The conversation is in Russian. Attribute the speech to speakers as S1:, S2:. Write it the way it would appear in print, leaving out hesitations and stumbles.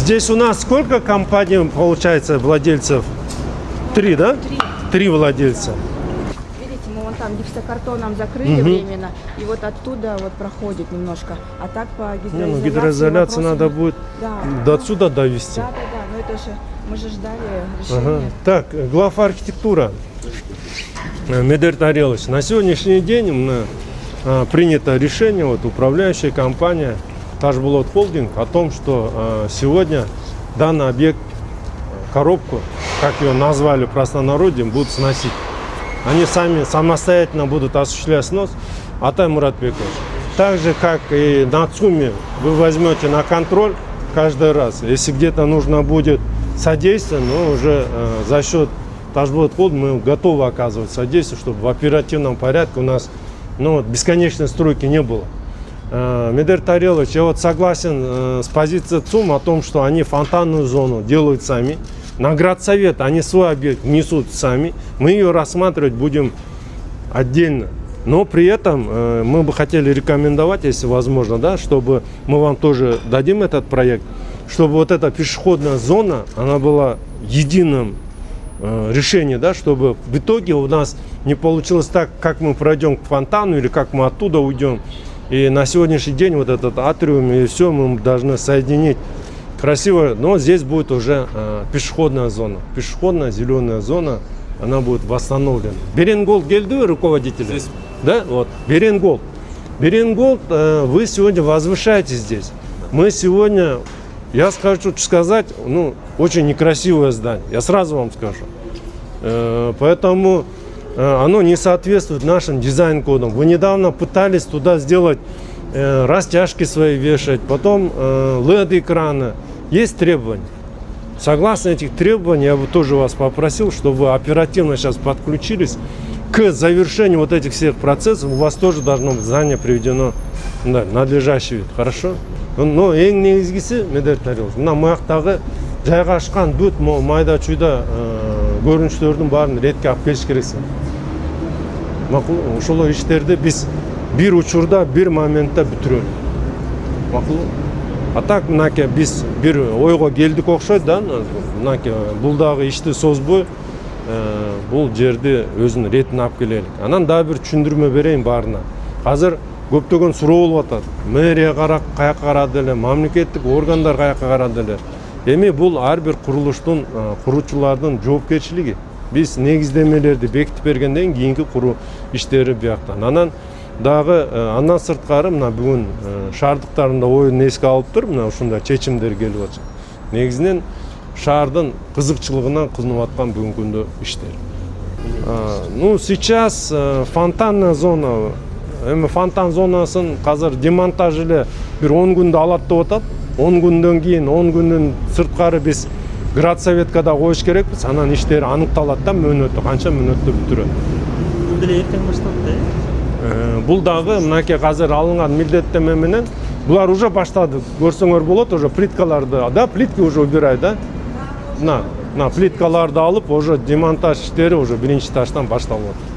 S1: Здесь у нас сколько компаний, получается, владельцев? 3, да? 3 владельца.
S2: Видите, мы вон там гипсокартоном закрыли временно, и вот оттуда вот проходит немножко. А так по гидроизоляции,
S1: Гидроизоляции надо будет до отсюда довести.
S2: Да, но это же мы же ждали решения.
S1: Так, глав архитектура. Медер Тарелович, на сегодняшний день принято решение, вот управляющая компания Ташбулат Холдинг, о том, что сегодня данный объект, коробку, как ее назвали в простонародье, будут сносить. Они сами самостоятельно будут осуществлять снос. Атай Муратбекович, так же как и на ЦУМе, вы возьмете на контроль каждый раз. Если где-то нужно будет содействие, но уже за счет Ташбулат Холдинг мы готовы оказывать содействие, чтобы в оперативном порядке у нас бесконечной стройки не было. Медер Тарелович, я вот согласен с позицией ЦУМ о том, что они фонтанную зону делают сами. На градсовет они свой объект несут сами. Мы ее рассматривать будем отдельно. Но при этом мы бы хотели рекомендовать, если возможно, да, чтобы мы вам тоже дадим этот проект, чтобы вот эта пешеходная зона, она была единым решением, да, чтобы в итоге у нас не получилось так, как мы пройдем к фонтану или как мы оттуда уйдем. И на сегодняшний день вот этот атриум и все мы должны соединить красиво, но здесь будет уже пешеходная зона. Пешеходная зеленая зона, она будет восстановлена. Беренголд гельды руководитель? Здесь. Да, вот. Беренголд. Беренголд, вы сегодня возвышаете здесь. Мы сегодня, я хочу сказать, очень некрасивое здание. Я сразу вам скажу. Поэтому оно не соответствует нашим дизайн-кодам. Вы недавно пытались туда сделать растяжки свои вешать, потом LED-экраны. Есть требования. Согласно этих требований, я бы тоже вас попросил, чтобы вы оперативно сейчас подключились к завершению вот этих всех процессов. У вас тоже должно быть здание приведено в надлежащий вид. Хорошо? Но ең негізгісі, Медер Тарелович, мына маяқтағы жайға ашқан дөт майда чүйда көрініштердің барын ретке алып келіш керексің. Мақұл, ошол иштерди биз bir учурда, bir моментте бүтүрөлү. Макул. А так, мынакей биз бир ойго келдик окшойт да, мынакей бул дагы ишти созбой, бул жерди өзүнүн ретине алып келелик. Анан дагы бир түшүндүрмө берейин баарына. Азыр көптөгөн суроо болуп атат. Мэрия каяка карады эле, мамлекеттик органдар каяка карады эле. Эми бул ар бир курулуштун, куруучулардын жоопкерчилиги. Биз негиздемелерди бекитип бергенден кийинки куруу иштери бияктан. Андан сырткары мына бүгүн шаардыктарында оюн эске алып туруп, мына ушундай чечимдер келип атат. Негизинен шаардын кызыкчылыгына кызынып аткан бүгүнкү күндө иштер. Сейчас фонтанная зона, эми фонтан зонасын азыр демонтаж эле бир 10 күндө алат деп атат. 10 күндөн кийин 10 күндүн сырткары биз градсоветкада коюш керекпиз. Анан иштер аныкталат да, мөөнөтү канча мөөнөттө бүтүрөт.
S3: Бул деле эртең башталат да.
S1: Бул дагы мынакей азыр алынган милдеттеме менен булар уже баштады. Көрсөңөр болот, уже плиткаларды, да, плитки уже убирай, да? На плиткаларды алып, уже демонтаж иштери уже биринчи этаждан башталып атат.